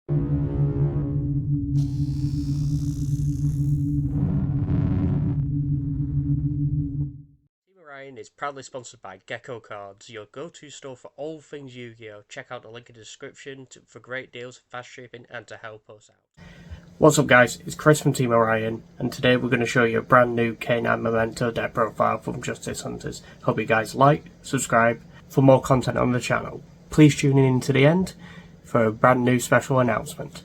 Orion is proudly sponsored by Gecko Cards, your go-to store for all things Yu-Gi-Oh! Check out the link in the description for great deals, fast shipping, and to help us out. What's up guys, it's Chris from Team Orion, and today we're going to show you a brand new K9 Memento deck profile from Justice Hunters. Hope you guys like, subscribe for more content on the channel. Please tune in to the end for a brand new special announcement.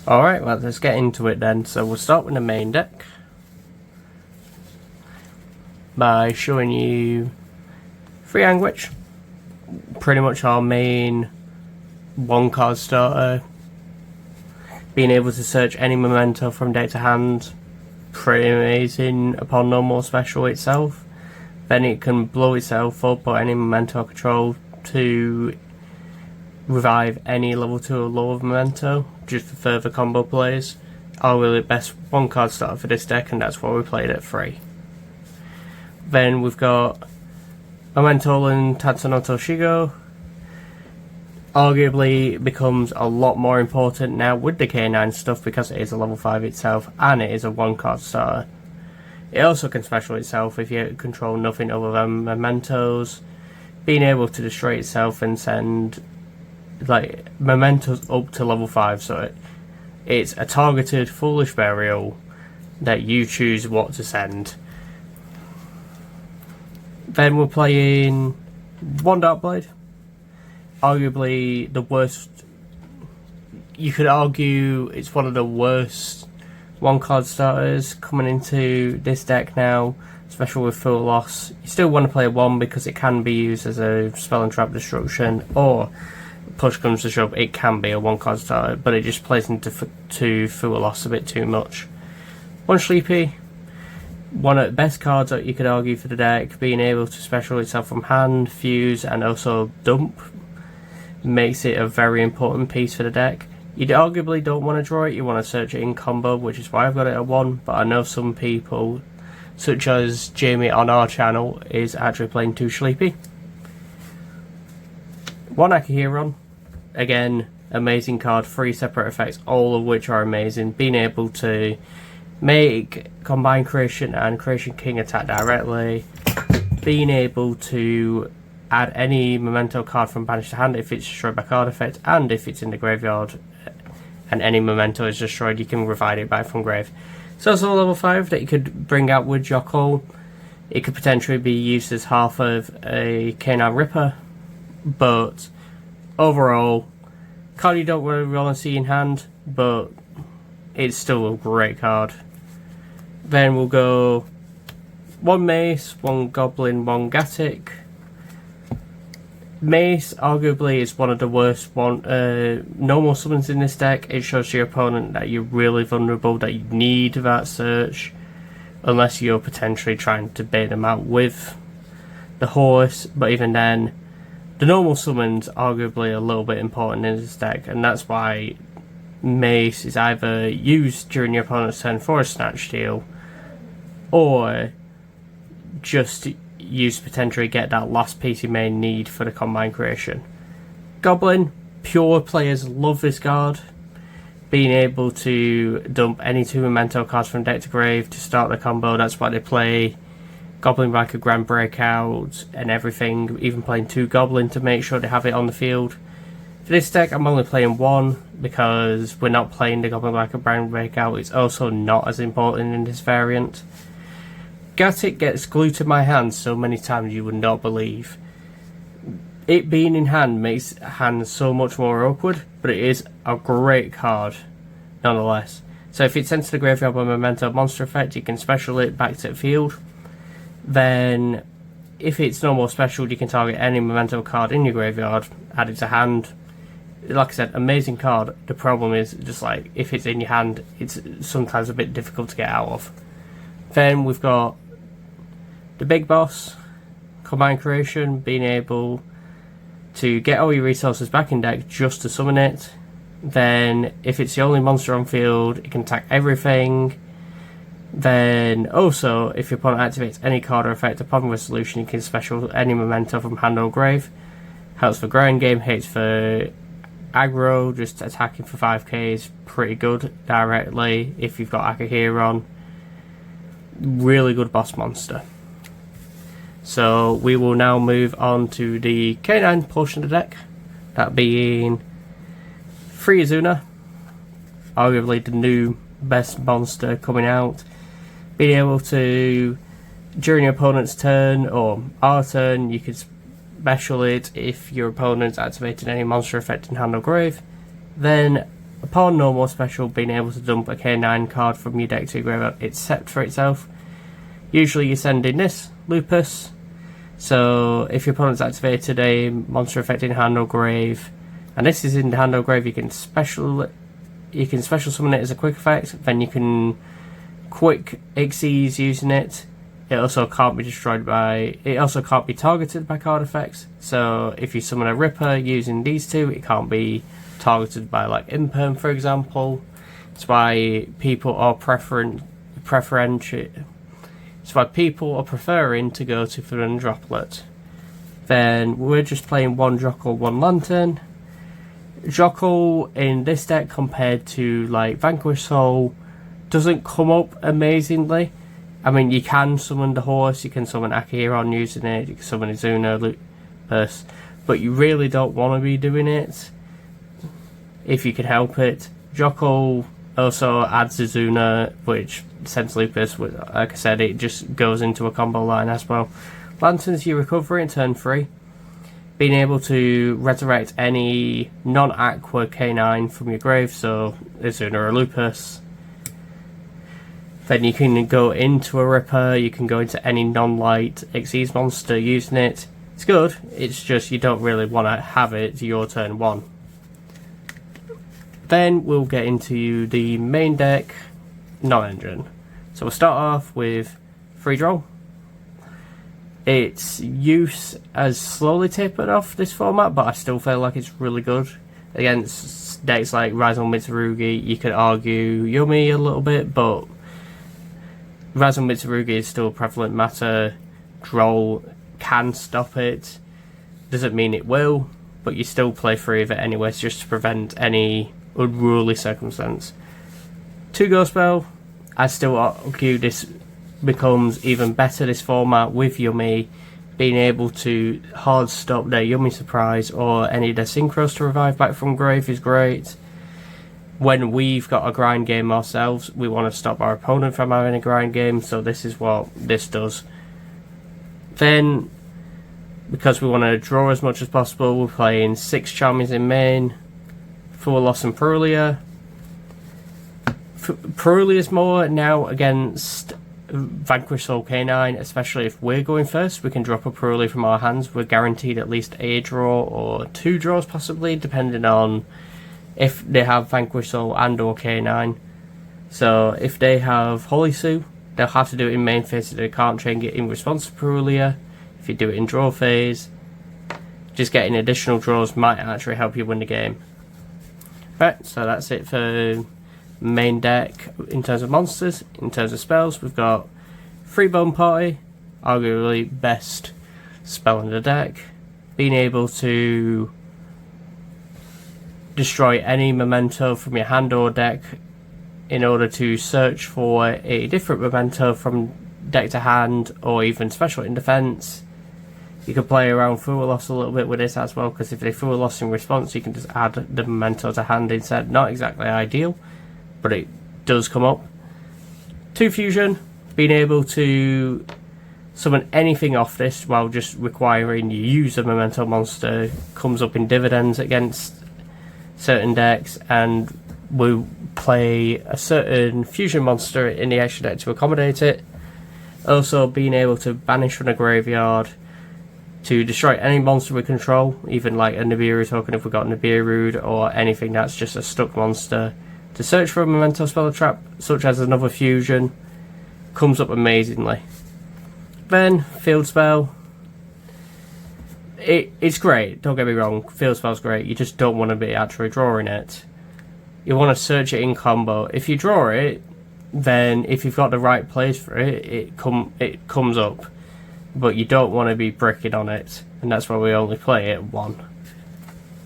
Alright, well let's get into it then. So we'll start with the main deck by showing you 3 Anguich, pretty much our main one card starter. Being able to search any memento from deck to hand, pretty amazing upon normal special itself. Then it can blow itself up or any memento control to revive any level 2 or lower memento, just for further combo plays. Arguably the best one card starter for this deck, and that's why we played at 3. Then we've got Memento and Tatsunoto Shigo. Arguably becomes a lot more important now with the K9 stuff because it is a level 5 itself and it is a one card starter. It also can special itself if you control nothing other than mementos, being able to destroy itself and send like mementos up to level 5, so it's a targeted foolish burial that you choose what to send. Then we're playing one Darkblade. Arguably the worst, you could argue it's one of the worst one card starters coming into this deck now, especially with full loss. You still want to play 1 because it can be used as a spell and trap destruction, or push comes to shove, it can be a one card starter, but it just plays into full loss a bit too much. One Sleepy, one of the best cards that you could argue for the deck, being able to special itself from hand, fuse, and also dump, makes it a very important piece for the deck. You arguably don't want to draw it, you want to search it in combo, which is why I've got it at 1, but I know some people, such as Jamie on our channel, is actually playing 2 Sleepy. One Akihiron, again, amazing card, 3 separate effects, all of which are amazing, being able to make Combine Creation and Creation King attack directly, being able to add any memento card from banished to hand if it's destroyed by card effect, and if it's in the graveyard and any memento is destroyed, you can revive it back from grave. So it's a level 5 that you could bring out with Jokol. It could potentially be used as half of a K9 Ripper, but overall, card you don't really want to see in hand, but it's still a great card. Then we'll go 1 Mace, 1 Goblin, 1 Gatic. Mace arguably is one of the worst normal summons in this deck. It shows your opponent that you're really vulnerable, that you need that search, unless you're potentially trying to bait them out with the horse. But even then, the normal summons arguably a little bit important in this deck, and that's why Mace is either used during your opponent's turn for a Snatch Steal, or just use to potentially get that last piece you may need for the Combine Creation. Goblin, pure players love this card. Being able to dump any 2 memento cards from deck to grave to start the combo, that's why they play Goblin like a Grand Breakout and everything, even playing 2 Goblin to make sure they have it on the field. For this deck I'm only playing 1 because we're not playing the Goblin like a Grand Breakout. It's also not as important in this variant. Gatic gets glued to my hand so many times you would not believe. It being in hand makes hand so much more awkward, but it is a great card nonetheless. So if it's sent to the graveyard by Memento monster effect, you can special it back to the field. Then if it's no more special, you can target any Memento card in your graveyard, add it to hand. Like I said, amazing card. The problem is just like if it's in your hand, it's sometimes a bit difficult to get out of. Then we've got the big boss, Combine Creation, being able to get all your resources back in deck just to summon it. Then if it's the only monster on field, it can attack everything. Then also, if your opponent activates any card or effect upon resolution, you can special any memento from hand or grave. Helps for grind game, hates for aggro, just attacking for 5k is pretty good directly if you've got Akahiron. Really good boss monster. So we will now move on to the K9 portion of the deck, that being 3 Azuna, arguably the new best monster coming out. Being able to, during your opponent's turn or our turn, you can special it if your opponent's activated any monster effect in hand or grave. Then upon normal special, being able to dump a K9 card from your deck to your graveyard except for itself. Usually you send in this Lupus. So if your opponent's activated a monster effect in hand or grave, and this is in the hand or grave, you can special summon it as a quick effect. Then you can quick Xyz using it. It also can't be destroyed by. It also can't be targeted by card effects. So if you summon a Ripper using these two, it can't be targeted by like Imperm, for example. It's why people are preferring to go to Thunder Droplet. Then we're just playing one Jockle, one Lantern. Jockle in this deck compared to like Vanquish Soul doesn't come up amazingly. I mean, you can summon the horse, you can summon Akahiron using it, you can summon Azuna, Lupus, but you really don't want to be doing it if you can help it. Jockle also adds Azuna, which sends Lupus, like I said, it just goes into a combo line as well. Lantern's your recovery in turn 3. Being able to resurrect any non-Aqua K9 from your grave, so Azuna or Lupus. Then you can go into a Ripper, you can go into any non-light Xyz monster using it. It's good, it's just you don't really want to have it your turn 1. Then we'll get into the main deck, non-engine. So we'll start off with free draw. Its use has slowly tapered off this format, but I still feel like it's really good. Against decks like Raizal Mitsurugi, you could argue Yumi a little bit, but Raizal Mitsurugi is still a prevalent matter. Droll can stop it. Doesn't mean it will, but you still play free of it anyways, just to prevent any unruly circumstance. 2-go spell, I still argue this becomes even better, this format, with Yumi being able to hard stop their Yumi Surprise or any of their Synchros to revive back from grave is great. When we've got a grind game ourselves, we want to stop our opponent from having a grind game, so this is what this does. Then, because we want to draw as much as possible, we're playing 6 Charmies in main, Full Loss and Perulia. Perulia's more now against Vanquish Soul K9, especially if we're going first. We can drop a Perulia from our hands. We're guaranteed at least a draw or 2 draws possibly, depending on if they have Vanquish Soul and or K9. So if they have Holy Sue, they'll have to do it in main phase, so they can't change it in response to Perulia. If you do it in draw phase, just getting additional draws might actually help you win the game. Right, so that's it for main deck in terms of monsters. In terms of spells, we've got Free Bone Party, arguably best spell in the deck. Being able to destroy any memento from your hand or deck in order to search for a different memento from deck to hand, or even special in defense. You can play around Full Loss a little bit with this as well, because if they Full Loss in response, you can just add the memento to hand instead. Not exactly ideal, but it does come up. 2 Fusion, being able to summon anything off this while just requiring you use a memento monster, comes up in dividends against certain decks, and we play a certain fusion monster in the extra deck to accommodate it. Also being able to banish from the graveyard to destroy any monster we control, even like a Nibiru token if we got Nibiru, or anything that's just a stuck monster. To search for a memento spell trap, such as another fusion, comes up amazingly. Then field spell. It's great, don't get me wrong, field spell's great, you just don't want to be actually drawing it. You want to search it in combo. If you draw it, then if you've got the right place for it, it comes up. But you don't want to be bricking on it, and that's why we only play it 1.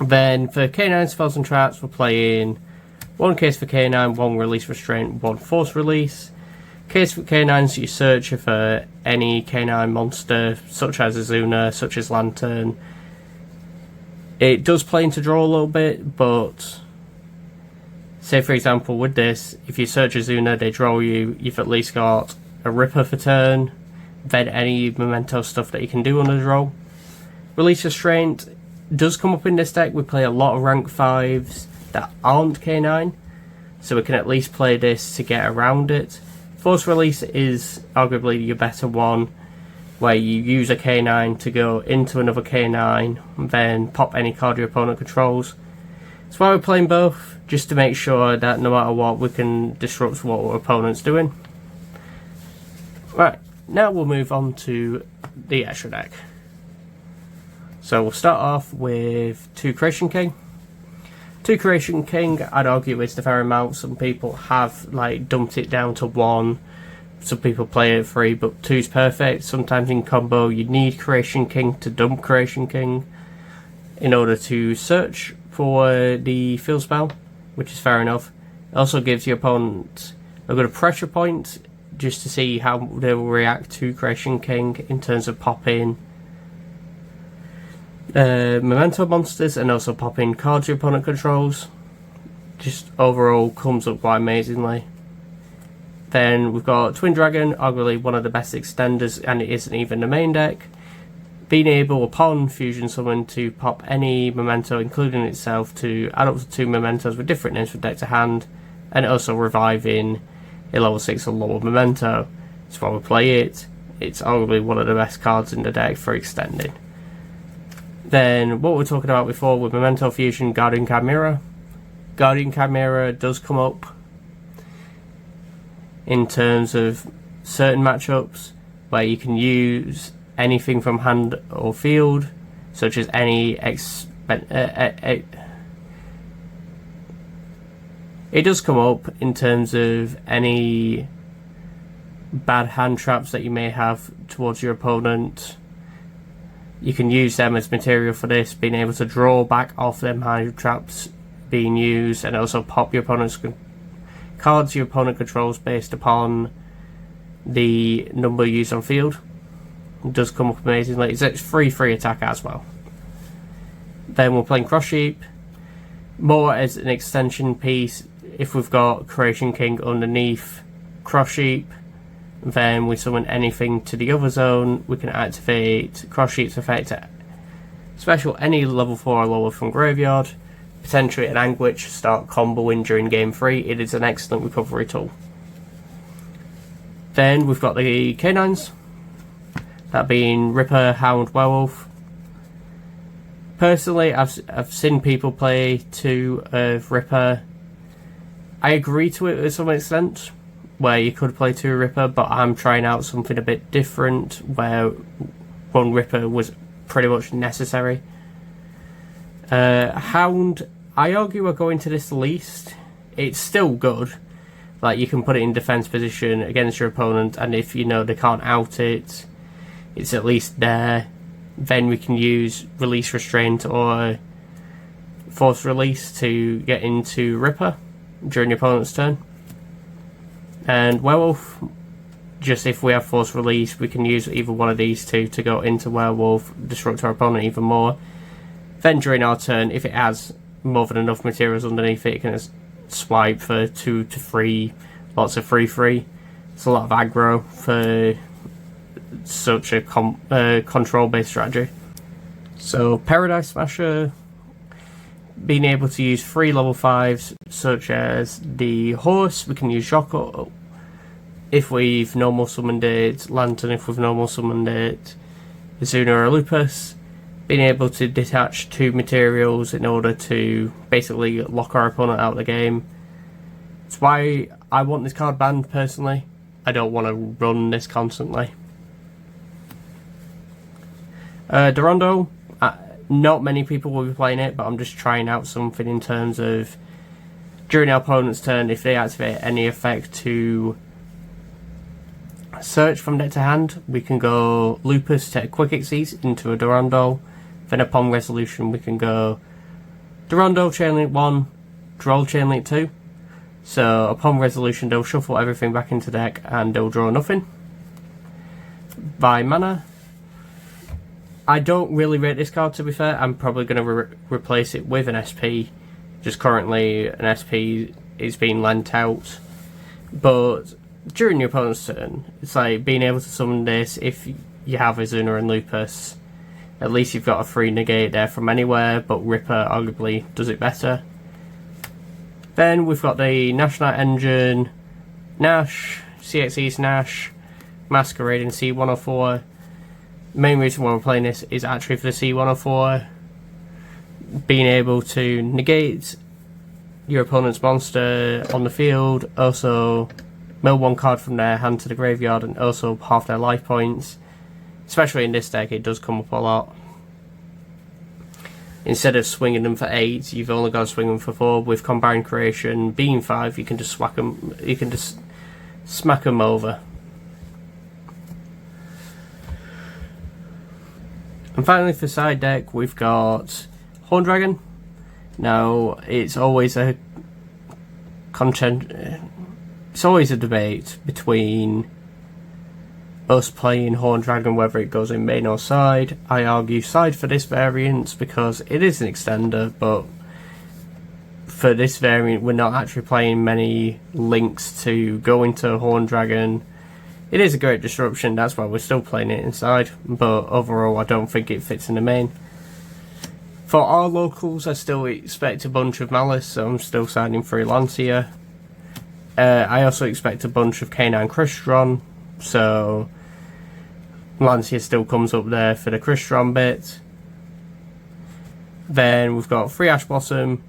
Then for K9 spells and traps, we're playing 1 case for K9, 1 release restraint, 1 force release. Case for K9s, you search for any K9 monster, such as Azuna, such as Lantern. It does play into draw a little bit, but say for example with this, if you search Azuna, they draw you, you've at least got a Ripper for turn, then any Memento stuff that you can do on the draw. Release Restraint does come up in this deck. We play a lot of rank 5s that aren't K9, so we can at least play this to get around it. Force Release is arguably your better one, where you use a K9 to go into another K9, then pop any card your opponent controls. That's why we're playing both, just to make sure that no matter what, we can disrupt what our opponent's doing. Right, now we'll move on to the extra deck. So we'll start off with 2 Creation King. 2 Creation King, I'd argue, is the fair amount. Some people have dumped it down to 1. Some people play it 3, but 2's perfect. Sometimes in combo you need Creation King to dump Creation King in order to search for the field spell, which is fair enough. It also gives your opponent a good pressure point just to see how they will react to Creation King in terms of popping Memento monsters and also popping cards your opponent controls. Just overall comes up quite amazingly. Then we've got Twin Dragon, arguably one of the best extenders, and it isn't even the main deck. Being able upon Fusion Summon to pop any Memento, including itself, to add up to 2 Mementos with different names for deck to hand, and also reviving a level 6 or lower Memento. That's why we play it. It's arguably one of the best cards in the deck for extending. Then what we were talking about before with Memento Fusion, Guardian Chimera. Guardian Chimera does come up in terms of certain matchups where you can use anything from hand or field, such as any it does come up in terms of any bad hand traps that you may have towards your opponent. You can use them as material for this, being able to draw back off them hand traps being used, and also pop your opponent's cards your opponent controls based upon the number used on field. It does come up amazingly. It's free attack as well. Then we're playing Cross Sheep, more as an extension piece. If we've got Creation King underneath Cross Sheep, then we summon anything to the other zone. We can activate Cross Sheep's effect at special any level 4 or lower from graveyard. Potentially an Anguish start comboing during game 3. It is an excellent recovery tool. Then we've got the K9s, that being Ripper, Hound, Werewolf. Personally, I've seen people play 2 of Ripper. I agree to it to some extent, where you could play 2 Ripper, but I'm trying out something a bit different, where 1 Ripper was pretty much necessary. Hound, I argue we're going to this least. It's still good. You can put it in defense position against your opponent, and if you know they can't out it, it's at least there. Then we can use Release Restraint or Force Release to get into Ripper during your opponent's turn. And Werewolf, just if we have Force Release, we can use either one of these 2 to go into Werewolf, disrupt our opponent even more. Then during our turn, if it has more than enough materials underneath it, it can swipe for 2 to 3, lots of 3/3. It's a lot of aggro for such a control-based strategy. So Paradise Smasher, being able to use 3 level 5s, such as the Horse, we can use Joko if we've normal summoned it, Lantern if we've normal summoned it, Azuna or Lupus. Being able to detach 2 materials in order to basically lock our opponent out of the game. That's why I want this card banned personally. I don't want to run this constantly. Durando, not many people will be playing it, but I'm just trying out something in terms of during our opponent's turn, if they activate any effect to search from deck to hand, we can go Lupus, take a quick exceed into a Durando. Then upon resolution we can go Durando Chain Link 1, Droll Chain Link 2. So upon resolution they'll shuffle everything back into deck and they'll draw nothing. By mana, I don't really rate this card, to be fair. I'm probably going to replace it with an SP. Just currently an SP is being lent out. But during your opponent's turn, it's like being able to summon this if you have Azuna and Lupus. At least you've got a free negate there from anywhere, but Ripper arguably does it better. Then we've got the Nash Knight Engine, Nash, CXE's Nash, Masquerade and C104. The main reason why we're playing this is actually for the C104. Being able to negate your opponent's monster on the field, also mill one card from their hand to the graveyard and also half their life points. Especially in this deck, it does come up a lot. Instead of swinging them for 8, you've only got to swing them for 4. With Combined Creation being 5, you can just smack them over. And finally for side deck, we've got Horn Dragon. Now, it's always a debate between us playing Horn Dragon, whether it goes in main or side. I argue side for this variant because it is an extender, but for this variant we're not actually playing many links to go into Horn Dragon. It is a great disruption, that's why we're still playing it inside, but overall I don't think it fits in the main. For our locals, I still expect a bunch of Malice, so I'm still signing for Lancia. I also expect a bunch of K9 Crystron, so Lancia still comes up there for the Crystron bit. Then we've got 3 Ash Blossom.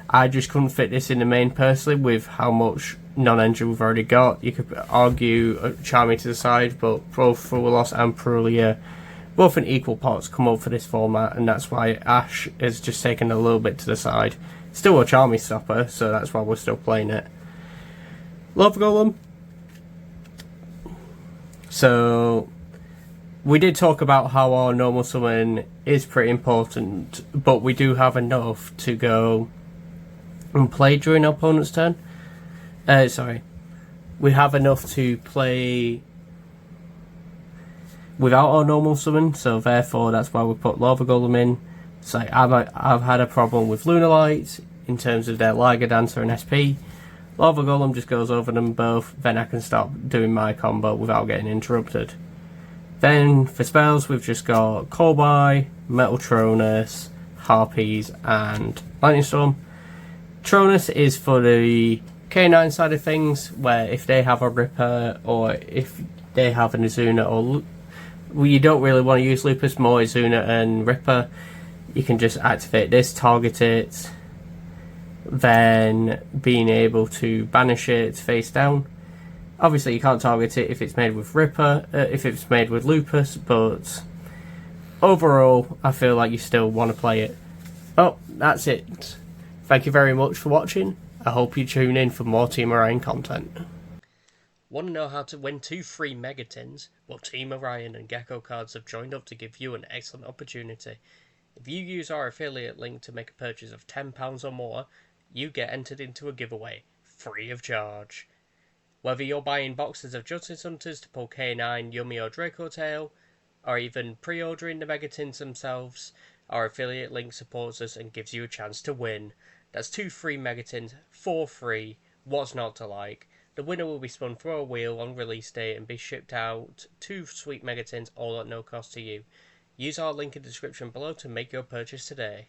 I just couldn't fit this in the main personally with how much non-engine we've already got. You could argue Charmy to the side, but both Fuelos and Perulia, both in equal parts, come up for this format, and that's why Ash is just taken a little bit to the side. Still a Charmy stopper, so that's why we're still playing it. Love Golem. So we did talk about how our normal summon is pretty important, but we do have enough to go and play during our opponent's turn. We have enough to play without our normal summon, so therefore that's why we put Lava Golem in. So I've had a problem with Lunalight in terms of their Liger Dancer and SP. Lava Golem just goes over them both, then I can start doing my combo without getting interrupted. Then for spells we've just got Corby, Metal Tronus, Harpies and Lightning Storm. Tronus is for the K9 side of things, where if they have a Ripper or if they have an Azuna, or you don't really want to use Lupus, more Azuna and Ripper, you can just activate this, target it, then being able to banish it face down. Obviously you can't target it if it's made with Ripper, if it's made with Lupus, but overall I feel like you still want to play it. Oh, that's it. Thank you very much for watching. I hope you tune in for more Team Orion content. Want to know how to win 2 free Megatins? Well, Team Orion and Gecko Cards have joined up to give you an excellent opportunity. If you use our affiliate link to make a purchase of £10 or more, you get entered into a giveaway, free of charge. Whether you're buying boxes of Justice Hunters to pull K9, Yumi or Draco Tail, or even pre-ordering the Megatins themselves, our affiliate link supports us and gives you a chance to win. That's 2 free Megatins for free. What's not to like? The winner will be spun through a wheel on release day and be shipped out 2 sweet Megatins, all at no cost to you. Use our link in the description below to make your purchase today.